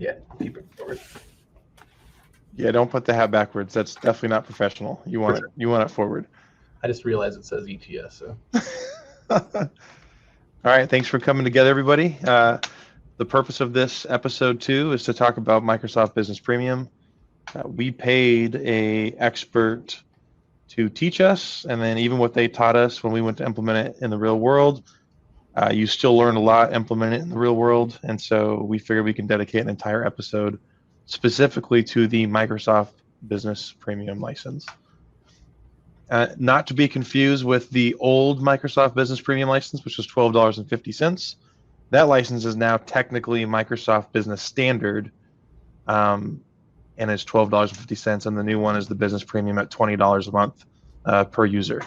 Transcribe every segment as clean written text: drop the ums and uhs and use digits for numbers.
Yeah, keep it forward. Yeah, don't put the hat backwards. That's definitely not professional. You want it. You want it forward. I just realized it says ETS. So. All right. Thanks for coming together, everybody. The purpose of this episode 2 is to talk about Microsoft Business Premium. We paid an expert to teach us, and then even what they taught us when we went to implement it in the real world, you still learn a lot implement it in the real world, and so we figured we can dedicate an entire episode specifically to the Microsoft Business Premium license. Not to be confused with the old Microsoft Business Premium license, which was $12.50. That license is now technically Microsoft Business Standard, and it's $12.50, and the new one is the Business Premium at $20 a month per user.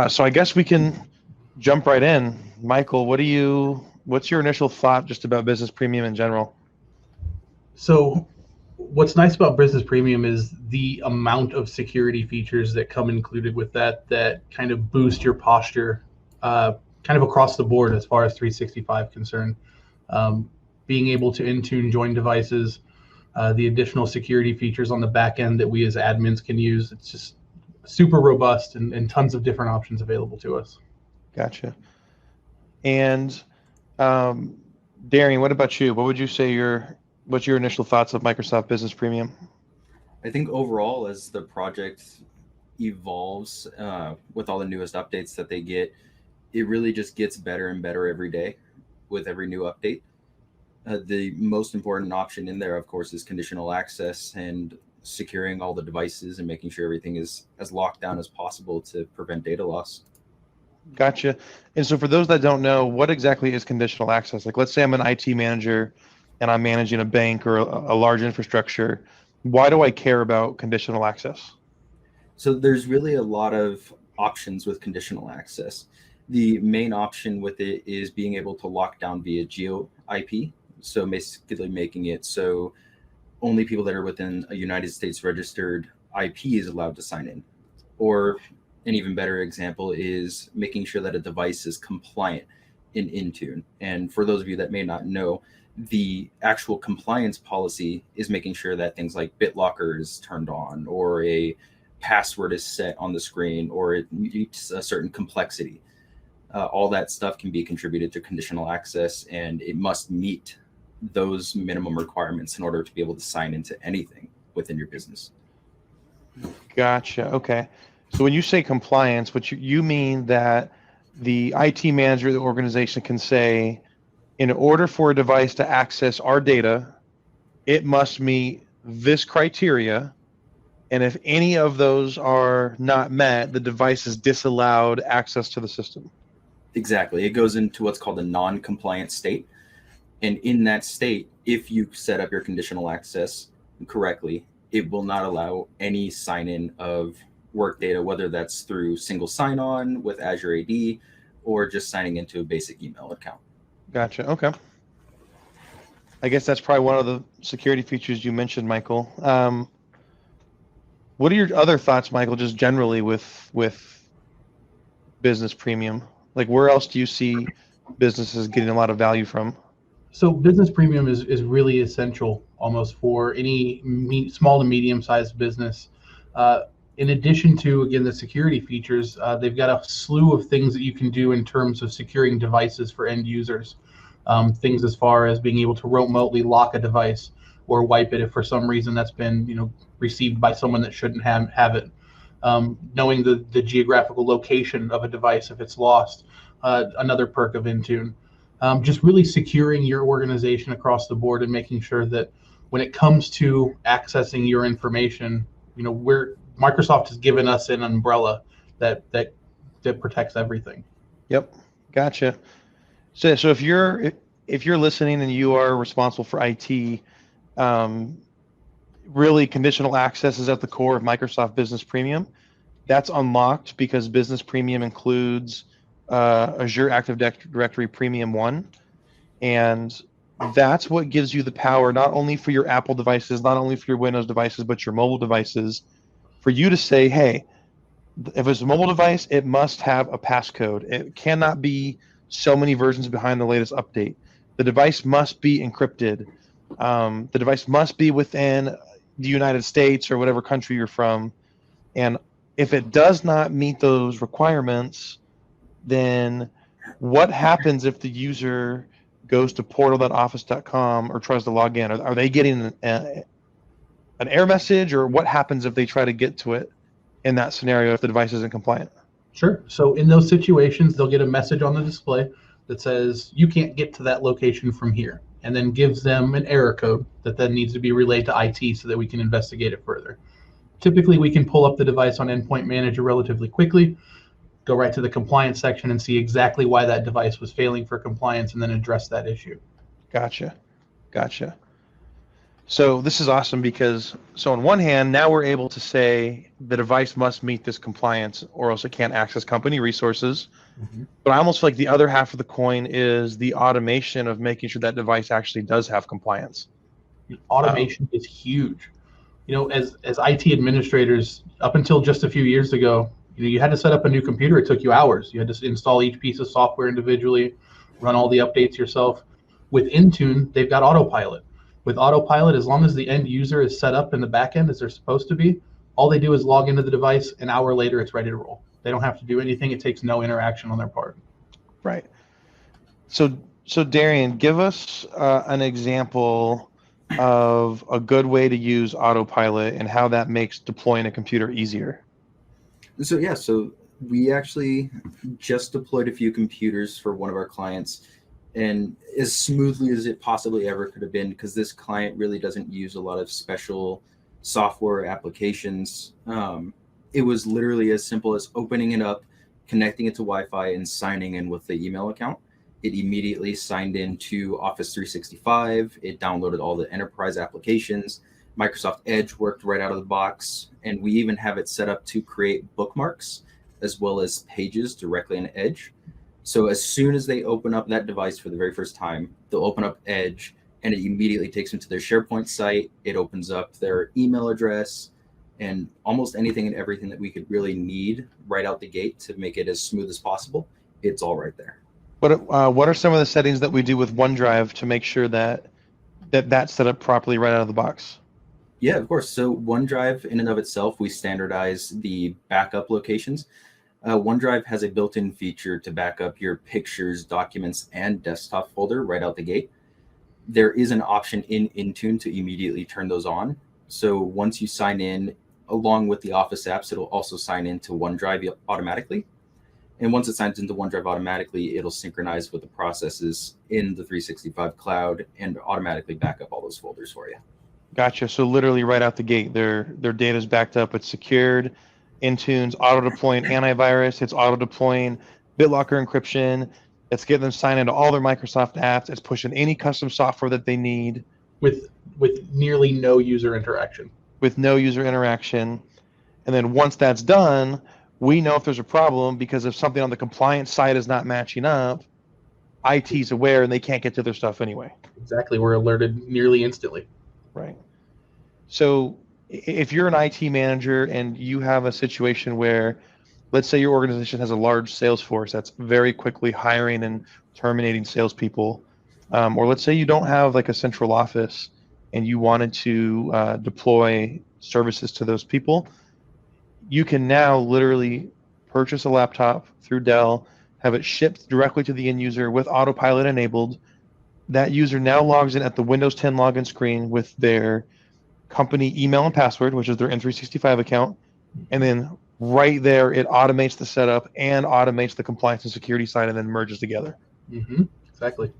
So I guess we can jump right in. Michael, what's your initial thought just about Business Premium in general? So what's nice about Business Premium is the amount of security features that come included with that kind of boost your posture kind of across the board as far as 365 concerned. Being able to Intune join devices, the additional security features on the back end that we as admins can use. It's just super robust and tons of different options available to us. Gotcha. And Darian, what about you? What would you say what's your initial thoughts of Microsoft Business Premium? I think overall, as the project evolves with all the newest updates that they get, it really just gets better and better every day with every new update. The most important option in there, of course, is conditional access and securing all the devices and making sure everything is as locked down as possible to prevent data loss. Gotcha. And so for those that don't know, what exactly is conditional access? Like, let's say I'm an IT manager and I'm managing a bank or a large infrastructure. Why do I care about conditional access? So there's really a lot of options with conditional access. The main option with it is being able to lock down via geo IP. So basically making it so only people that are within a United States registered IP is allowed to sign in. Or an even better example is making sure that a device is compliant in Intune. And for those of you that may not know, the actual compliance policy is making sure that things like BitLocker is turned on, or a password is set on the screen, or it meets a certain complexity. All that stuff can be contributed to conditional access, and it must meet those minimum requirements in order to be able to sign into anything within your business. Gotcha. Okay. So when you say compliance, what you mean that the IT manager of the organization can say, in order for a device to access our data, it must meet this criteria. And if any of those are not met, the device is disallowed access to the system. Exactly. It goes into what's called a non-compliant state. And in that state, if you set up your conditional access correctly, it will not allow any sign-in of work data, whether that's through single sign-on with Azure AD or just signing into a basic email account. Gotcha. Okay. I guess that's probably one of the security features you mentioned, Michael. What are your other thoughts, Michael, just generally with Business Premium? Like, where else do you see businesses getting a lot of value from? So Business Premium is really essential almost for any small to medium-sized business. In addition to, again, the security features, they've got a slew of things that you can do in terms of securing devices for end users. Things as far as being able to remotely lock a device or wipe it if for some reason that's been received by someone that shouldn't have it. Knowing the geographical location of a device if it's lost, another perk of Intune. Just really securing your organization across the board and making sure that when it comes to accessing your information, Microsoft has given us an umbrella that protects everything. Yep, gotcha. So if you're listening and you are responsible for IT, really conditional access is at the core of Microsoft Business Premium. That's unlocked because Business Premium includes Azure Active Directory Premium 1, and that's what gives you the power not only for your Apple devices, not only for your Windows devices, but your mobile devices, for you to say, hey, if it's a mobile device, it must have a passcode. It cannot be so many versions behind the latest update. The device must be encrypted. The device must be within the United States or whatever country you're from. And if it does not meet those requirements, then what happens if the user goes to portal.office.com or tries to log in? Are they getting an error message, or what happens if they try to get to it in that scenario if the device isn't compliant? Sure. So in those situations, they'll get a message on the display that says, you can't get to that location from here, and then gives them an error code that then needs to be relayed to IT so that we can investigate it further. Typically, we can pull up the device on Endpoint Manager relatively quickly, go right to the compliance section and see exactly why that device was failing for compliance, and then address that issue. Gotcha. So this is awesome because, so on one hand, now we're able to say the device must meet this compliance or else it can't access company resources. Mm-hmm. But I almost feel like the other half of the coin is the automation of making sure that device actually does have compliance. The automation is huge. As IT administrators, up until just a few years ago, you had to set up a new computer. It took you hours. You had to install each piece of software individually, run all the updates yourself. With Intune, they've got autopilot. With autopilot, as long as the end user is set up in the back end as they're supposed to be, all they do is log into the device. An hour later, it's ready to roll. They don't have to do anything. It takes no interaction on their part. Right. So Darian, give us an example of a good way to use autopilot and how that makes deploying a computer easier. So we actually just deployed a few computers for one of our clients, and as smoothly as it possibly ever could have been, because this client really doesn't use a lot of special software applications. It was literally as simple as opening it up, connecting it to Wi-Fi, and signing in with the email account. It immediately signed into Office 365. It downloaded all the enterprise applications. Microsoft Edge worked right out of the box. And we even have it set up to create bookmarks as well as pages directly in Edge. So as soon as they open up that device for the very first time, they'll open up Edge and it immediately takes them to their SharePoint site. It opens up their email address and almost anything and everything that we could really need right out the gate to make it as smooth as possible. It's all right there. What are some of the settings that we do with OneDrive to make sure that that's set up properly right out of the box? Yeah, of course. So OneDrive in and of itself, we standardize the backup locations. OneDrive has a built-in feature to back up your pictures, documents, and desktop folder right out the gate. There is an option in Intune to immediately turn those on. So once you sign in, along with the Office apps, it'll also sign into OneDrive automatically. And once it signs into OneDrive automatically, it'll synchronize with the processes in the 365 cloud and automatically back up all those folders for you. Gotcha. So literally right out the gate, their data is backed up. It's secured. Intune's auto-deploying antivirus. It's auto-deploying BitLocker encryption. It's getting them signed into all their Microsoft apps. It's pushing any custom software that they need. With nearly no user interaction. With no user interaction. And then once that's done, we know if there's a problem, because if something on the compliance side is not matching up, IT's aware and they can't get to their stuff anyway. Exactly. We're alerted nearly instantly. Right. So if you're an IT manager and you have a situation where, let's say your organization has a large sales force that's very quickly hiring and terminating salespeople, or let's say you don't have like a central office and you wanted to deploy services to those people, you can now literally purchase a laptop through Dell, have it shipped directly to the end user with autopilot enabled. That user now logs in at the Windows 10 login screen with their company email and password, which is their M365 account. And then right there, it automates the setup and automates the compliance and security side and then merges together. Mm-hmm. Exactly.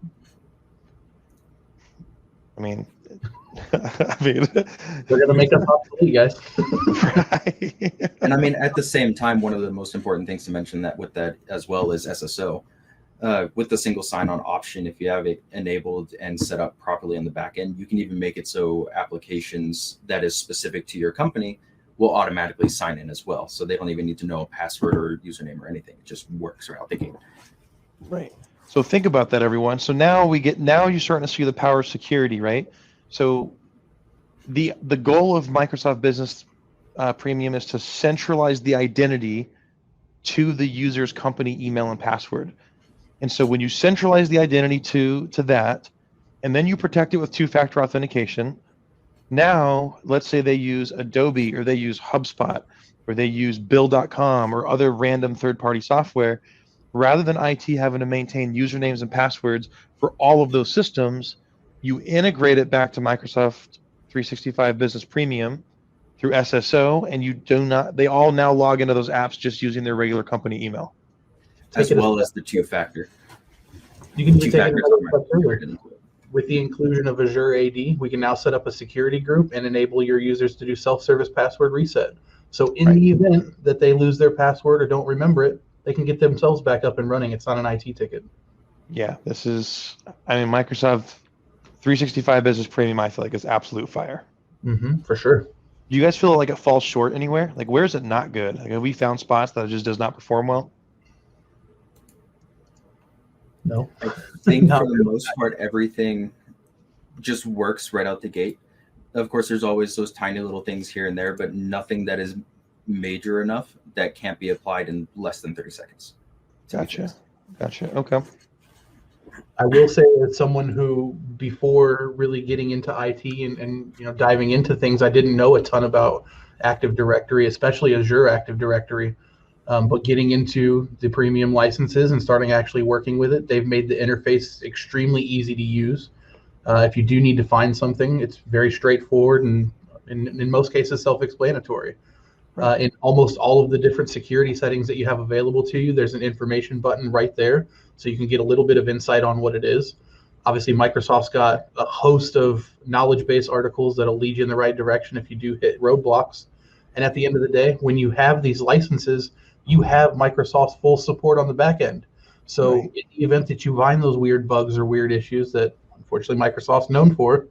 I mean, they're going to make us obsolete, guys. Right. And I mean, at the same time, one of the most important things to mention that with that as well is SSO. With the single sign-on option, if you have it enabled and set up properly on the back end, you can even make it so applications that is specific to your company will automatically sign in as well. So they don't even need to know a password or username or anything. It just works right out the gate. Right. So think about that, everyone. So now you're starting to see the power of security, right? So the goal of Microsoft Business Premium is to centralize the identity to the user's company email and password. And so when you centralize the identity to that, and then you protect it with two-factor authentication. Now, let's say they use Adobe or they use HubSpot or they use Bill.com or other random third-party software. Rather than IT having to maintain usernames and passwords for all of those systems, you integrate it back to Microsoft 365 Business Premium through SSO, and you do not. They all now log into those apps just using their regular company email, as well as the two-factor. You can even take it Two-factor another step further. With the inclusion of Azure AD, we can now set up a security group and enable your users to do self-service password reset. So in the event that they lose their password or don't remember it, they can get themselves back up and running. It's not an IT ticket. Yeah, this is, I mean, Microsoft 365 Business Premium, I feel like, is absolute fire. For sure. Do you guys feel like it falls short anywhere? Like, where is it not good? Like, have we found spots that it just does not perform well? No. I think for the most part, everything just works right out the gate. Of course, there's always those tiny little things here and there, but nothing that is major enough that can't be applied in less than 30 seconds. Gotcha. Okay. I will say, as someone who, before really getting into IT and diving into things, I didn't know a ton about Active Directory, especially Azure Active Directory. But getting into the premium licenses and starting actually working with it, they've made the interface extremely easy to use. If you do need to find something, it's very straightforward and in most cases self-explanatory. In almost all of the different security settings that you have available to you, there's an information button right there, so you can get a little bit of insight on what it is. Obviously, Microsoft's got a host of knowledge base articles that'll lead you in the right direction if you do hit roadblocks. And at the end of the day, when you have these licenses, you have Microsoft's full support on the back end. So in the event that you find those weird bugs or weird issues that unfortunately Microsoft's known for,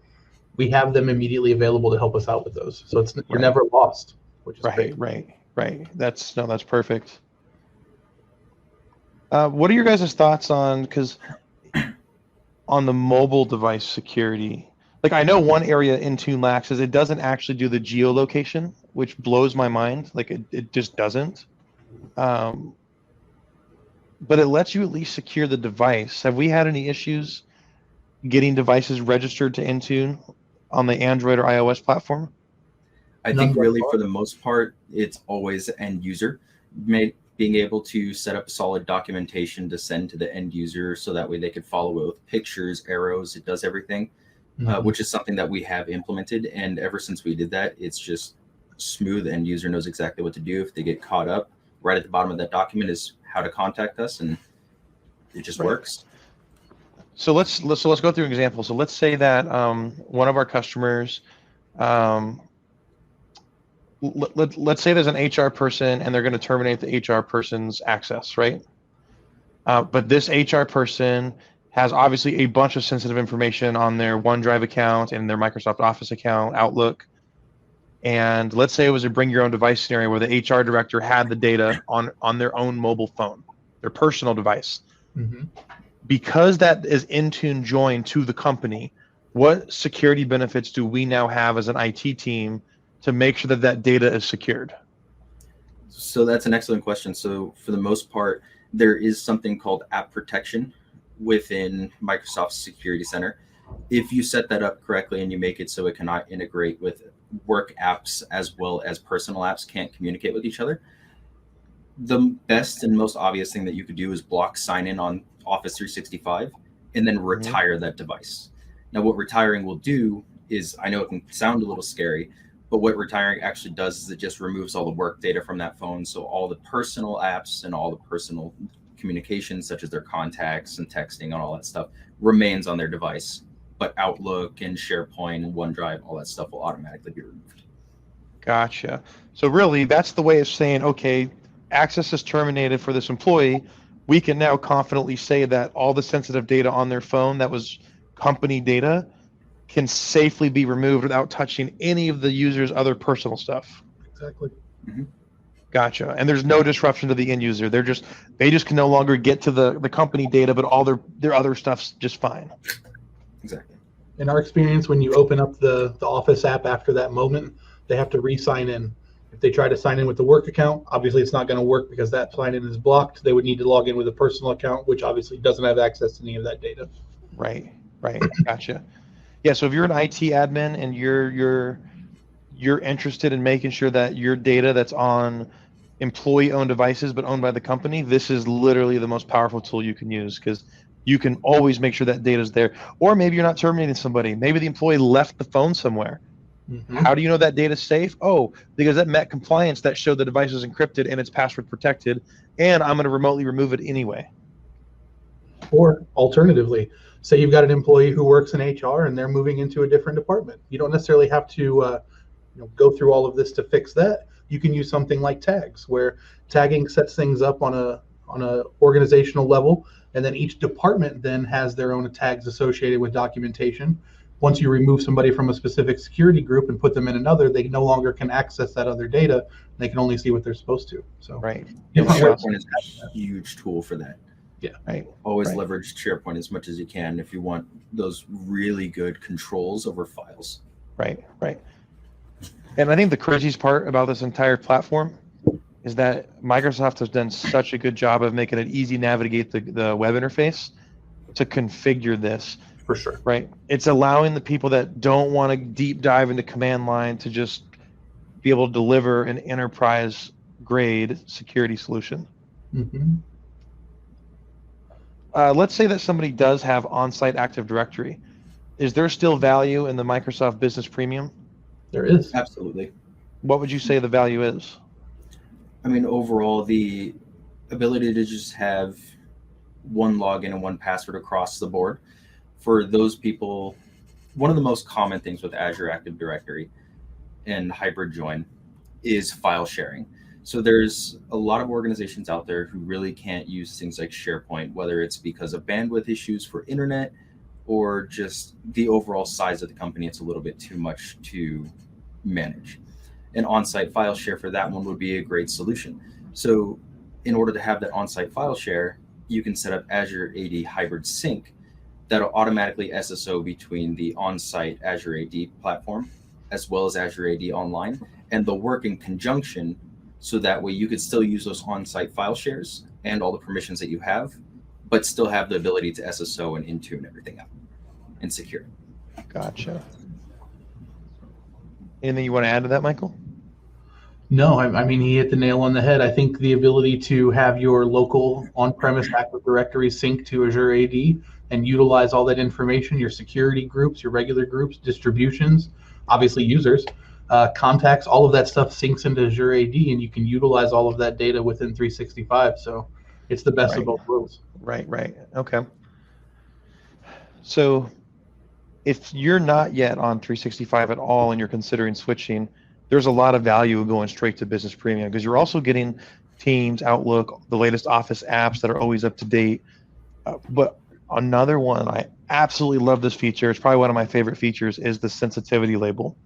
we have them immediately available to help us out with those. So you're never lost, which is great. Right. That's perfect. What are your guys' thoughts on the mobile device security? Like, I know one area Intune lacks is it doesn't actually do the geolocation, which blows my mind. Like, it just doesn't. But it lets you at least secure the device. Have we had any issues getting devices registered to Intune on the Android or iOS platform? I think really for the most part, it's always end user. Being able to set up solid documentation to send to the end user so that way they could follow it with pictures, arrows, it does everything, which is something that we have implemented. And ever since we did that, it's just smooth. End user knows exactly what to do. If they get caught up, right at the bottom of that document is how to contact us, and it just works. So let's go through an example. So let's say that one of our customers, let's say there's an HR person and they're going to terminate the HR person's access, right? But this HR person has obviously a bunch of sensitive information on their OneDrive account and their Microsoft Office account, Outlook. And let's say it was a bring your own device scenario where the HR director had the data on their own mobile phone, their personal device. Because that is Intune joined to the company, what security benefits do we now have as an IT team to make sure that that data is secured? So that's an excellent question. So for the most part, there is something called app protection within Microsoft Security Center. If you set that up correctly and you make it so it cannot integrate with work apps as well as personal apps can't communicate with each other, the best and most obvious thing that you could do is block sign in on Office 365 and then retire that device. Now, what retiring will do is, I know it can sound a little scary, but what retiring actually does is it just removes all the work data from that phone. So all the personal apps and all the personal communications, such as their contacts and texting and all that stuff, remains on their device. But Outlook and SharePoint and OneDrive, all that stuff will automatically be removed. Gotcha. So really, that's the way of saying, okay, access is terminated for this employee. We can now confidently say that all the sensitive data on their phone that was company data can safely be removed without touching any of the user's other personal stuff. Exactly. Gotcha. And there's no disruption to the end user. They just can no longer get to the company data, but all their other stuff's just fine. Exactly. In our experience, when you open up the Office app after that moment, they have to re-sign in. If they try to sign in with the work account, obviously it's not going to work because that sign-in is blocked. They would need to log in with a personal account, which obviously doesn't have access to any of that data. Right. Right. Gotcha. Yeah. So if you're an IT admin and you're interested in making sure that your data that's on employee-owned devices but owned by the company, this is literally the most powerful tool you can use, because you can always make sure that data is there. Or maybe you're not terminating somebody. Maybe the employee left the phone somewhere. How do you know that data is safe? Oh, because that met compliance that showed the device is encrypted and it's password protected, and I'm going to remotely remove it anyway. Or alternatively, say you've got an employee who works in HR and they're moving into a different department. You don't necessarily have to go through all of this to fix that. You can use something like tags, where tagging sets things up on a organizational level, and then each department then has their own tags associated with documentation. Once you remove somebody from a specific security group and put them in another, they no longer can access that other data. They can only see what they're supposed to. So right. SharePoint is a huge tool for that. Yeah. Right. Always leverage SharePoint as much as you can if you want those really good controls over files. Right. Right. And I think the craziest part about this entire platform is that Microsoft has done such a good job of making it easy to navigate the web interface to configure this. For sure. Right. It's allowing the people that don't want to deep dive into command line to just be able to deliver an enterprise grade security solution. Mm-hmm. Let's say that somebody does have on-site Active Directory. Is there still value in the Microsoft Business Premium? There is. Absolutely. What would you say the value is? I mean, overall, the ability to just have one login and one password across the board. For those people, one of the most common things with Azure Active Directory and hybrid join is file sharing. So there's a lot of organizations out there who really can't use things like SharePoint, whether it's because of bandwidth issues for internet or just the overall size of the company. It's a little bit too much to manage. An on-site file share for that one would be a great solution. So in order to have that on-site file share, you can set up Azure AD Hybrid Sync that'll automatically SSO between the on-site Azure AD platform as well as Azure AD Online, and they'll work in conjunction, so that way you could still use those on-site file shares and all the permissions that you have, but still have the ability to SSO and Intune everything out and secure. Gotcha. Anything you want to add to that, Michael? No, I mean, he hit the nail on the head. I think the ability to have your local on-premise Active Directory sync to Azure AD and utilize all that information, your security groups, your regular groups, distributions, obviously users, contacts, all of that stuff syncs into Azure AD, and you can utilize all of that data within 365. So it's the best of both worlds. Right. Okay. So if you're not yet on 365 at all and you're considering switching, there's a lot of value going straight to Business Premium, because you're also getting Teams, Outlook, the latest Office apps that are always up to date. But another one, I absolutely love this feature. It's probably one of my favorite features, is the sensitivity label.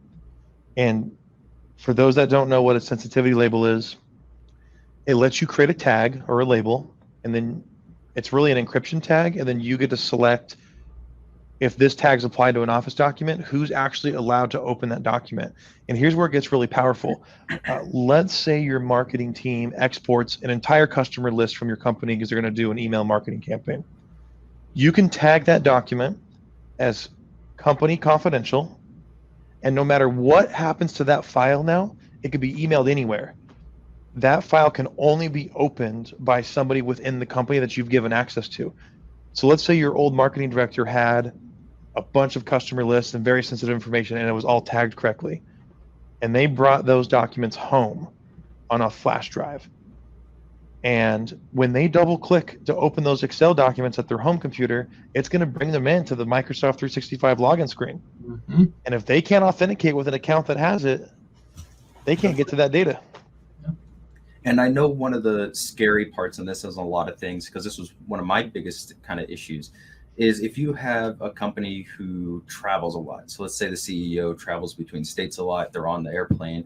And for those that don't know what a sensitivity label is, it lets you create a tag or a label, and then it's really an encryption tag, and then you get to select, if this tag's applied to an Office document, who's actually allowed to open that document. And here's where it gets really powerful. Let's say your marketing team exports an entire customer list from your company because they're going to do an email marketing campaign. You can tag that document as company confidential, and no matter what happens to that file now, it could be emailed anywhere. That file can only be opened by somebody within the company that you've given access to. So let's say your old marketing director had a bunch of customer lists and very sensitive information, and it was all tagged correctly. And they brought those documents home on a flash drive. And when they double click to open those Excel documents at their home computer, it's going to bring them into the Microsoft 365 login screen. Mm-hmm. And if they can't authenticate with an account that has it, they can't get to that data. And I know one of the scary parts, and this is a lot of things, because this was one of my biggest kind of issues, is if you have a company who travels a lot. So let's say the CEO travels between states a lot, they're on the airplane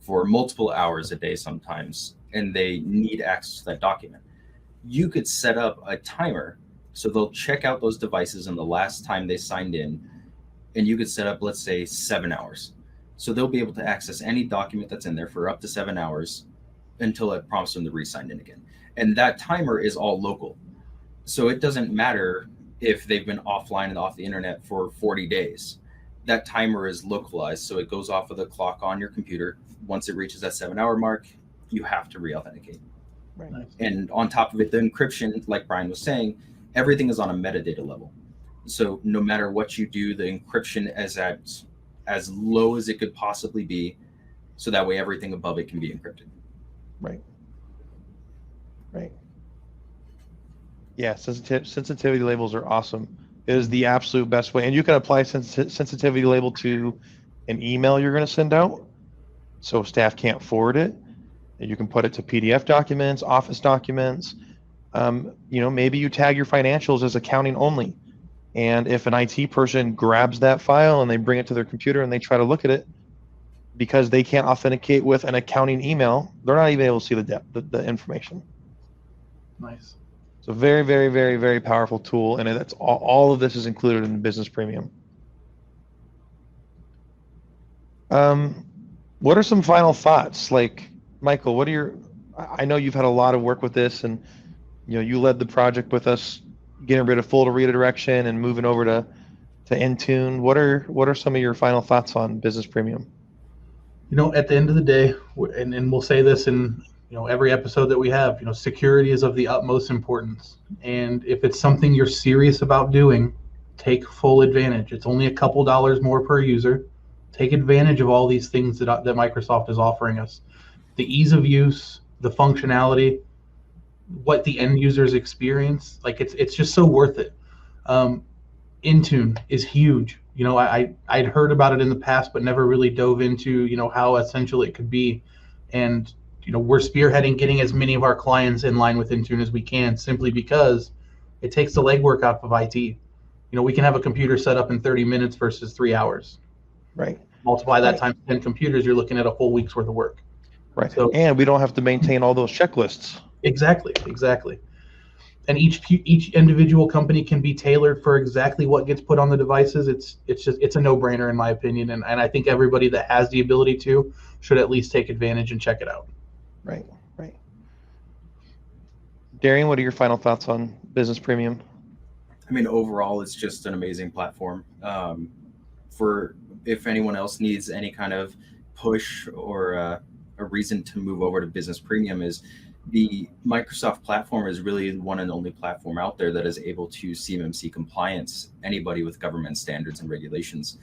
for multiple hours a day sometimes, and they need access to that document. You could set up a timer, so they'll check out those devices in the last time they signed in, and you could set up, let's say, 7 hours. So they'll be able to access any document that's in there for up to 7 hours until it prompts them to re-sign in again. And that timer is all local. So it doesn't matter if they've been offline and off the internet for 40 days. That timer is localized, so it goes off of the clock on your computer. Once it reaches that 7-hour mark, you have to re-authenticate. Right. Nice. And on top of it, the encryption, like Brian was saying, everything is on a metadata level. So no matter what you do, the encryption is at as low as it could possibly be, so that way everything above it can be encrypted. Right. Right. Yeah, sensitivity labels are awesome. It is the absolute best way. And you can apply sensitivity label to an email you're going to send out, so staff can't forward it. And you can put it to PDF documents, Office documents. Maybe you tag your financials as accounting only. And if an IT person grabs that file and they bring it to their computer and they try to look at it, because they can't authenticate with an accounting email, they're not even able to see the information. Nice. It's a very, very, very, very powerful tool, and that's all of this is included in the Business Premium. What are some final thoughts? Like, Michael, I know you've had a lot of work with this, and you led the project with us, getting rid of folder redirection and moving over to Intune. What are some of your final thoughts on Business Premium? At the end of the day, and we'll say this in every episode that we have, security is of the utmost importance. And if it's something you're serious about doing, take full advantage. It's only a couple dollars more per user. Take advantage of all these things that Microsoft is offering us. The ease of use, the functionality, what the end users experience, like it's just so worth it. Intune is huge. I'd heard about it in the past, but never really dove into how essential it could be. And we're spearheading getting as many of our clients in line with Intune as we can, simply because it takes the legwork out of IT. We can have a computer set up in 30 minutes versus 3 hours. Right. Multiply that times 10 computers, you're looking at a full week's worth of work. Right. So, and we don't have to maintain all those checklists. Exactly. And each individual company can be tailored for exactly what gets put on the devices. It's a no-brainer in my opinion, and I think everybody that has the ability to should at least take advantage and check it out. Right. Darian, what are your final thoughts on Business Premium? I mean, overall, it's just an amazing platform. For if anyone else needs any kind of push or a reason to move over to Business Premium, is the Microsoft platform is really the one and only platform out there that is able to CMMC compliance anybody with government standards and regulations.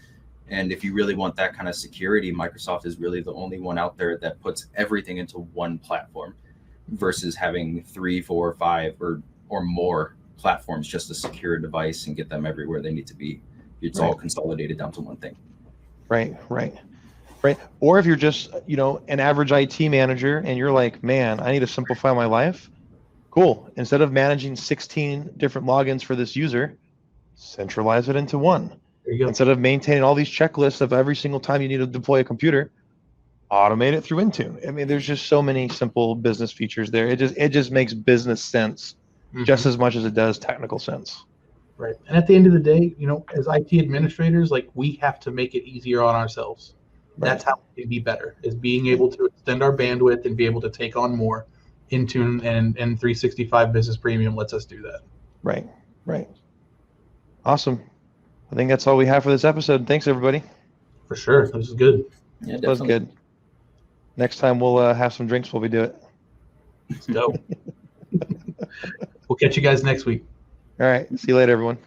And if you really want that kind of security, Microsoft is really the only one out there that puts everything into one platform versus having 3, 4, 5 or more platforms just to secure a device and get them everywhere they need to be. It's all consolidated down to one thing. Right. Or if you're just, an average IT manager and you're like, man, I need to simplify my life. Cool. Instead of managing 16 different logins for this user, centralize it into one. There you go. Instead of maintaining all these checklists of every single time you need to deploy a computer, automate it through Intune. I mean, there's just so many simple business features there. It just makes business sense just as much as it does technical sense. Right. And at the end of the day, as IT administrators, like, we have to make it easier on ourselves. That's how we can be better, is being able to extend our bandwidth and be able to take on more. Intune and 365 Business Premium lets us do that. Right. Awesome. I think that's all we have for this episode. Thanks, everybody. For sure. This is good. Yeah, that was good. Next time we'll have some drinks while we do it. Let's go. We'll catch you guys next week. All right. See you later, everyone.